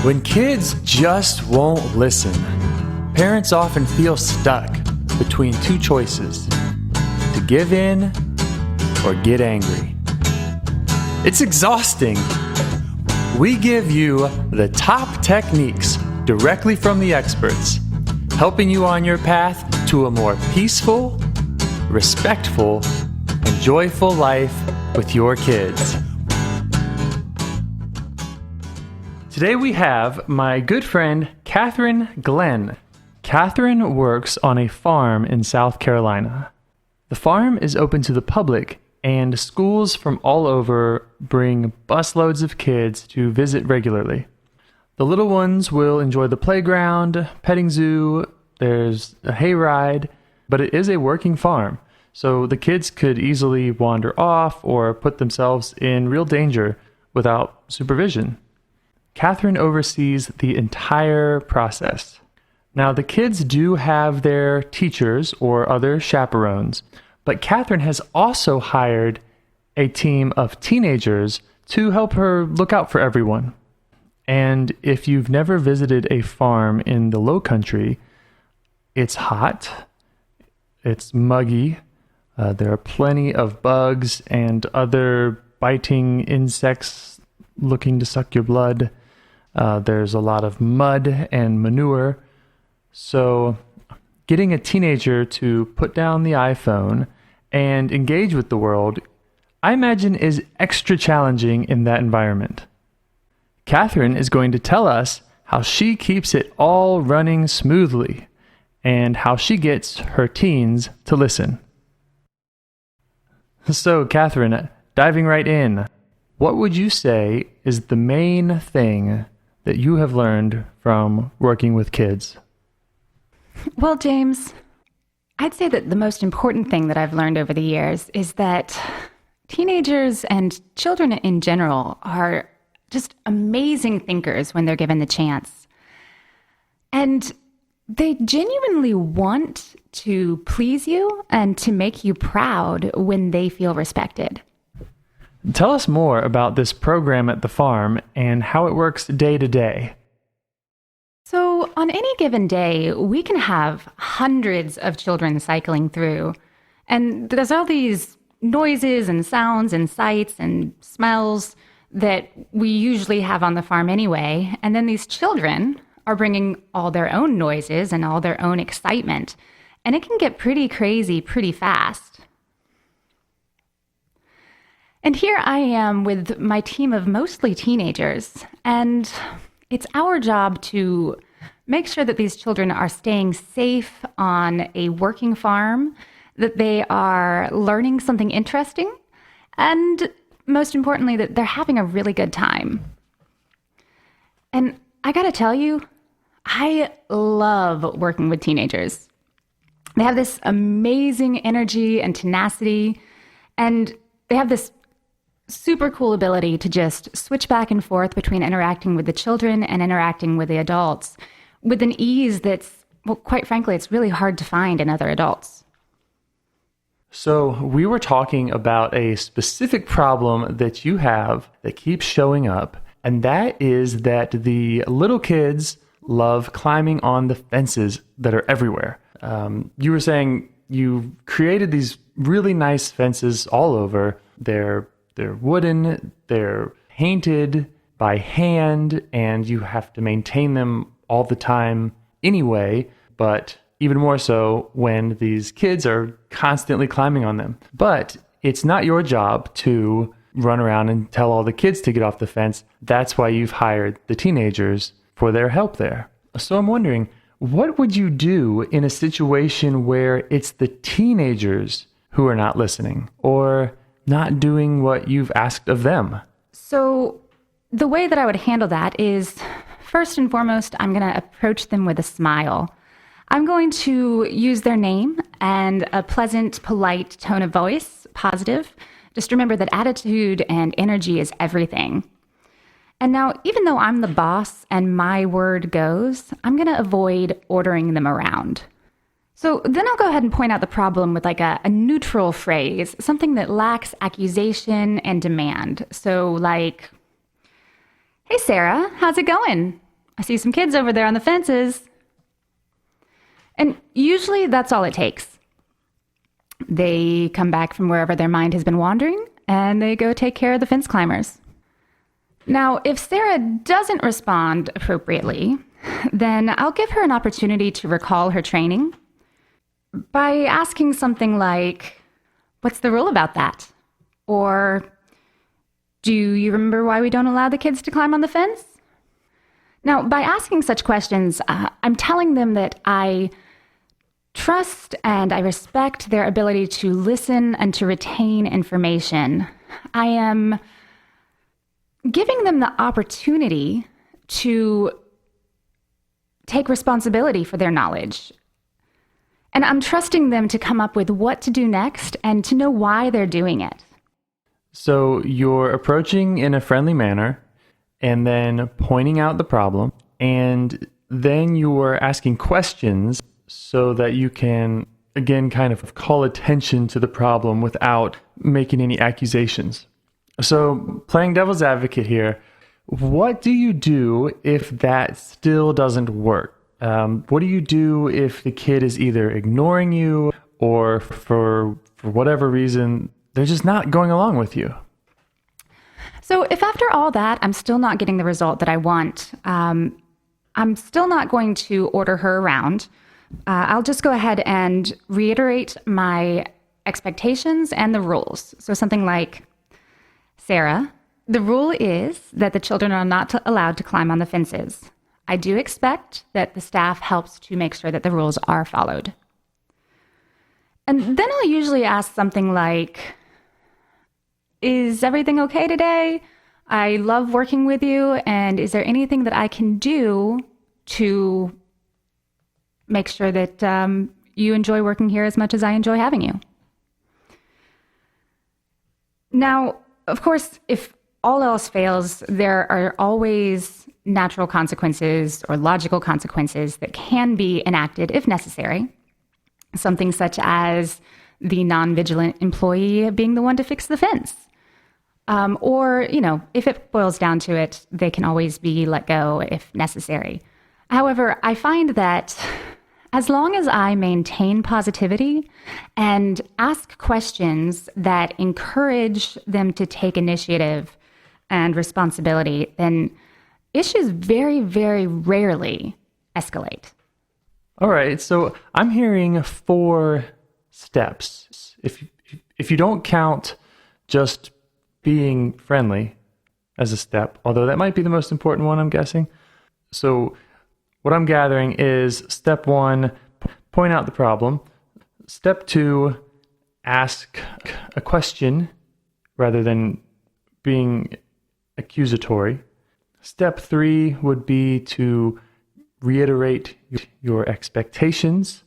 When kids just won't listen, parents often feel stuck between two choices: to give in or get angry. It's exhausting. We give you the top techniques directly from the experts, helping you on your path to a more peaceful, respectful, and joyful life with your kids. Today we have my good friend, Catherine Glenn. Catherine works on a farm in South Carolina. The farm is open to the public, and schools from all over bring busloads of kids to visit regularly. The little ones will enjoy the playground, petting zoo, there's a hayride, but it is a working farm, so the kids could easily wander off or put themselves in real danger without supervision. Catherine oversees the entire process. Now, the kids do have their teachers or other chaperones, but Catherine has also hired a team of teenagers to help her look out for everyone. And if you've never visited a farm in the Low Country, it's hot, it's muggy, there are plenty of bugs and other biting insects looking to suck your blood. There's a lot of mud and manure. So getting a teenager to put down the iPhone and engage with the world, I imagine, is extra challenging in that environment. Catherine is going to tell us how she keeps it all running smoothly and how she gets her teens to listen. So, Catherine, diving right in, what would you say is the main thing that you have learned from working with kids? Well, James, I'd say that the most important thing that I've learned over the years is that teenagers and children in general are just amazing thinkers when they're given the chance. And they genuinely want to please you and to make you proud when they feel respected. Tell us more about this program at the farm and how it works day to day. So on any given day, we can have hundreds of children cycling through. And there's all these noises and sounds and sights and smells that we usually have on the farm anyway. And then these children are bringing all their own noises and all their own excitement. And it can get pretty crazy pretty fast. And here I am with my team of mostly teenagers, and it's our job to make sure that these children are staying safe on a working farm, that they are learning something interesting, and most importantly, that they're having a really good time. And I gotta tell you, I love working with teenagers. They have this amazing energy and tenacity, and they have this super cool ability to just switch back and forth between interacting with the children and interacting with the adults with an ease that's, well, quite frankly, it's really hard to find in other adults. So we were talking about a specific problem that you have that keeps showing up, and that is that the little kids love climbing on the fences that are everywhere. You were saying you created these really nice fences all over. They're wooden, they're painted by hand, and you have to maintain them all the time anyway, but even more so when these kids are constantly climbing on them. But it's not your job to run around and tell all the kids to get off the fence. That's why you've hired the teenagers for their help there. So I'm wondering, what would you do in a situation where it's the teenagers who are not listening or not doing what you've asked of them? So the way that I would handle that is, first and foremost, I'm going to approach them with a smile. I'm going to use their name and a pleasant, polite tone of voice, positive. Just remember that attitude and energy is everything. And now, even though I'm the boss and my word goes, I'm going to avoid ordering them around. So then I'll go ahead and point out the problem with like a neutral phrase, something that lacks accusation and demand. So like, "Hey, Sarah, how's it going? I see some kids over there on the fences. And usually that's all it takes. They come back from wherever their mind has been wandering, and they go take care of the fence climbers. Now, if Sarah doesn't respond appropriately, then I'll give her an opportunity to recall her training by asking something like, "What's the rule about that?" Or, "Do you remember why we don't allow the kids to climb on the fence?" Now, by asking such questions, I'm telling them that I trust and I respect their ability to listen and to retain information. I am giving them the opportunity to take responsibility for their knowledge. And I'm trusting them to come up with what to do next and to know why they're doing it. So you're approaching in a friendly manner and then pointing out the problem, and then you're asking questions so that you can, again, kind of call attention to the problem without making any accusations. So playing devil's advocate here, what do you do if that still doesn't work? What do you do if the kid is either ignoring you or for whatever reason, they're just not going along with you? So if after all that, I'm still not getting the result that I want, I'm still not going to order her around. I'll just go ahead and reiterate my expectations and the rules. So something like, "Sarah, the rule is that the children are not allowed to climb on the fences. I do expect that the staff helps to make sure that the rules are followed." And then I'll usually ask something like, "Is everything okay today? I love working with you, and is there anything that I can do to make sure that you enjoy working here as much as I enjoy having you?" Now, of course, if all else fails, there are always natural consequences or logical consequences that can be enacted if necessary. Something such as the non-vigilant employee being the one to fix the fence. Or, if it boils down to it, they can always be let go if necessary. However, I find that as long as I maintain positivity and ask questions that encourage them to take initiative and responsibility, then issues very, very rarely escalate. All right, so I'm hearing 4 steps. If you don't count just being friendly as a step, although that might be the most important one, I'm guessing. So what I'm gathering is step 1, point out the problem. Step 2, ask a question rather than being accusatory. Step 3 would be to reiterate your expectations.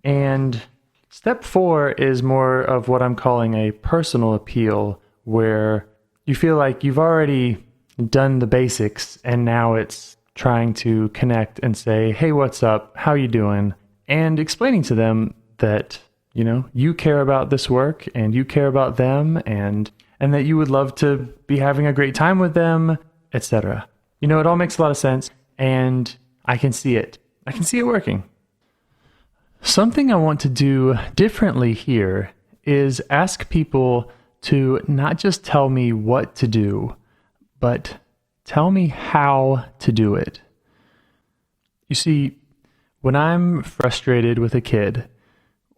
And step 4 is more of what I'm calling a personal appeal, where you feel like you've already done the basics and now it's trying to connect and say, "Hey, what's up? How you doing?" And explaining to them that, you care about this work and you care about them and that you would love to be having a great time with them, etc. It all makes a lot of sense, and I can see it. I can see it working. Something I want to do differently here is ask people to not just tell me what to do, but tell me how to do it. You see, when I'm frustrated with a kid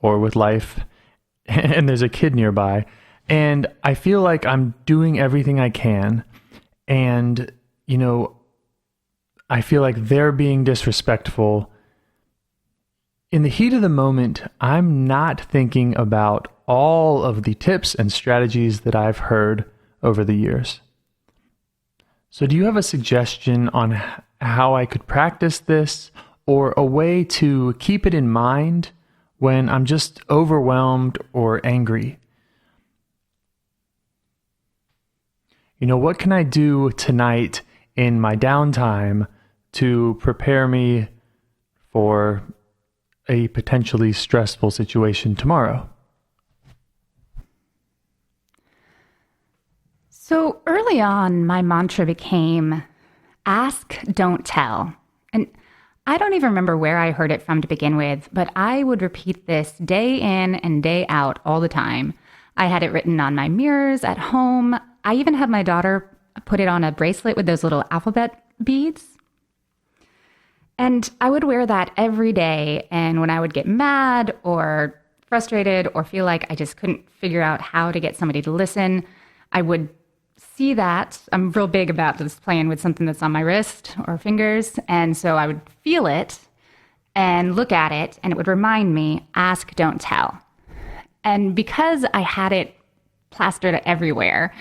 or with life, and there's a kid nearby, and I feel like I'm doing everything I can, and, I feel like they're being disrespectful, in the heat of the moment, I'm not thinking about all of the tips and strategies that I've heard over the years. So do you have a suggestion on how I could practice this, or a way to keep it in mind when I'm just overwhelmed or angry? What can I do tonight in my downtime to prepare me for a potentially stressful situation tomorrow? So early on, my mantra became, ask, don't tell. And I don't even remember where I heard it from to begin with, but I would repeat this day in and day out all the time. I had it written on my mirrors at home. I even had my daughter put it on a bracelet with those little alphabet beads. And I would wear that every day. And when I would get mad or frustrated or feel like I just couldn't figure out how to get somebody to listen, I would see that. I'm real big about just playing with something that's on my wrist or fingers. And so I would feel it and look at it, and it would remind me, ask, don't tell. And because I had it plastered everywhere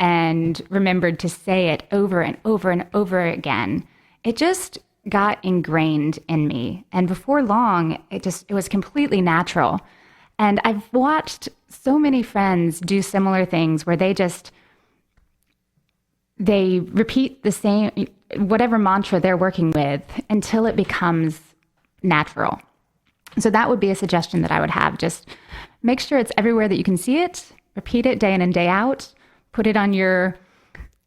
and remembered to say it over and over and over again, it just got ingrained in me. And before long, it was completely natural. And I've watched so many friends do similar things where they repeat the same, whatever mantra they're working with until it becomes natural. So that would be a suggestion that I would have. Just make sure it's everywhere that you can see it. Repeat it day in and day out. Put it on your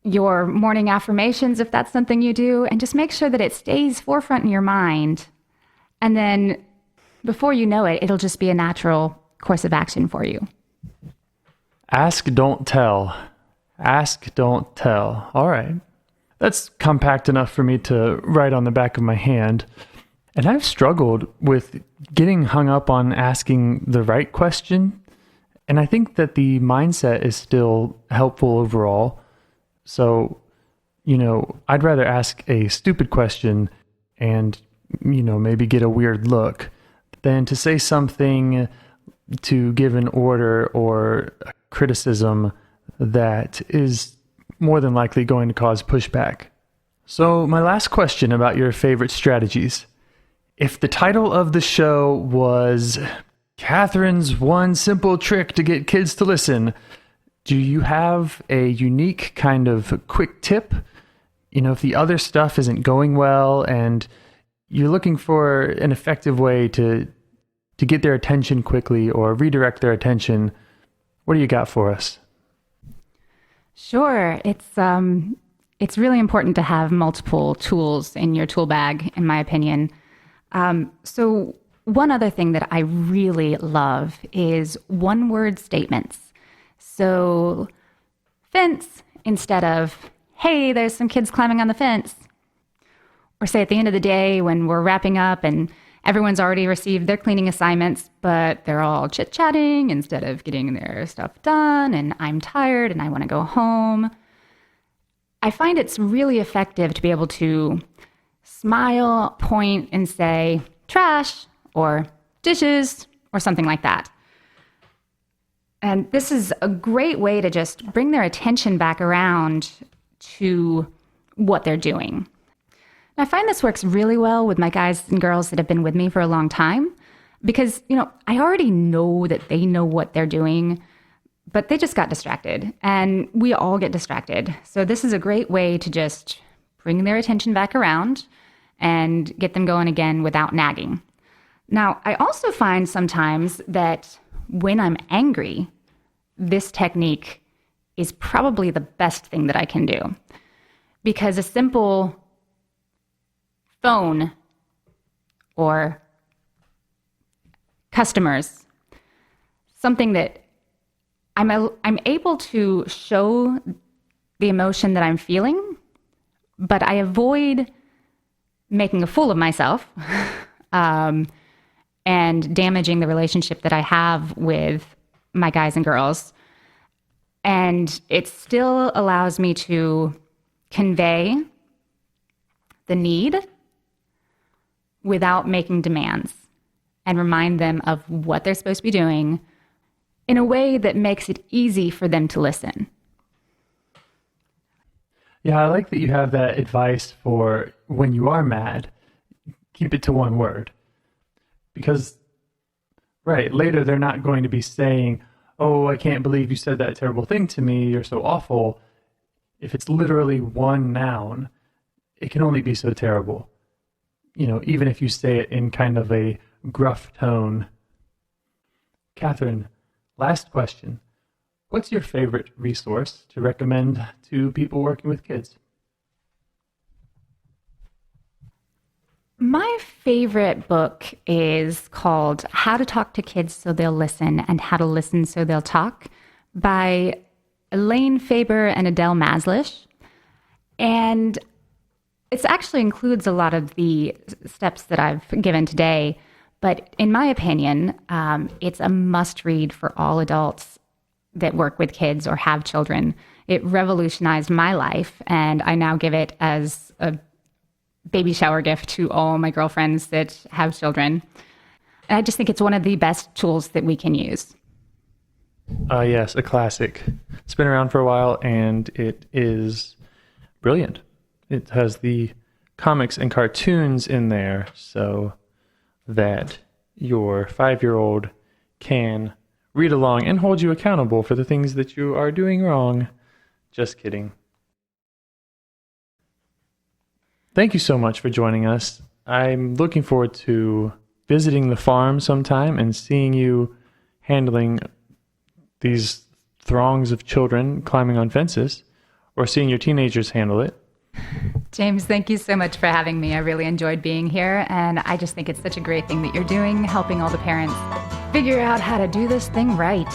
morning affirmations if that's something you do. And just make sure that it stays forefront in your mind. And then before you know it, it'll just be a natural course of action for you. Ask, don't tell. Ask, don't tell. All right. That's compact enough for me to write on the back of my hand. And I've struggled with getting hung up on asking the right question. And I think that the mindset is still helpful overall. So, I'd rather ask a stupid question and, maybe get a weird look than to say something to give an order or a criticism that is more than likely going to cause pushback. So, my last question about your favorite strategies. If the title of the show was Catherine's One Simple Trick to Get Kids to Listen, do you have a unique kind of quick tip? If the other stuff isn't going well and you're looking for an effective way to get their attention quickly or redirect their attention, what do you got for us? Sure. It's really important to have multiple tools in your tool bag, in my opinion. So one other thing that I really love is one-word statements. So fence instead of, hey, there's some kids climbing on the fence. Or say at the end of the day when we're wrapping up and everyone's already received their cleaning assignments, but they're all chit-chatting instead of getting their stuff done, and I'm tired and I want to go home. I find it's really effective to be able to smile, point, and say, trash, or dishes, or something like that. And this is a great way to just bring their attention back around to what they're doing. And I find this works really well with my guys and girls that have been with me for a long time because, I already know that they know what they're doing, but they just got distracted, and we all get distracted. So this is a great way to just bring their attention back around and get them going again without nagging. Now, I also find sometimes that when I'm angry, this technique is probably the best thing that I can do, because a simple phone or customers, something that I'm able to show the emotion that I'm feeling, but I avoid making a fool of myself and damaging the relationship that I have with my guys and girls. And it still allows me to convey the need without making demands and remind them of what they're supposed to be doing in a way that makes it easy for them to listen. Yeah, I like that you have that advice for when you are mad, keep it to one word. Because, right, later they're not going to be saying, oh, I can't believe you said that terrible thing to me, you're so awful. If it's literally one noun, it can only be so terrible. Even if you say it in kind of a gruff tone. Catherine, last question. What's your favorite resource to recommend to people working with kids? My favorite book is called How to Talk to Kids So They'll Listen and How to Listen So They'll Talk by Elaine Faber and Adele Maslish. And it actually includes a lot of the steps that I've given today. But in my opinion, it's a must read for all adults that work with kids or have children. It revolutionized my life, and I now give it as a baby shower gift to all my girlfriends that have children. And I just think it's one of the best tools that we can use. Yes, a classic. It's been around for a while, and it is brilliant. It has the comics and cartoons in there so that your 5-year-old can read along and hold you accountable for the things that you are doing wrong. Just kidding. Thank you so much for joining us. I'm looking forward to visiting the farm sometime and seeing you handling these throngs of children climbing on fences, or seeing your teenagers handle it. James, thank you so much for having me. I really enjoyed being here, and I just think it's such a great thing that you're doing, helping all the parents figure out how to do this thing right.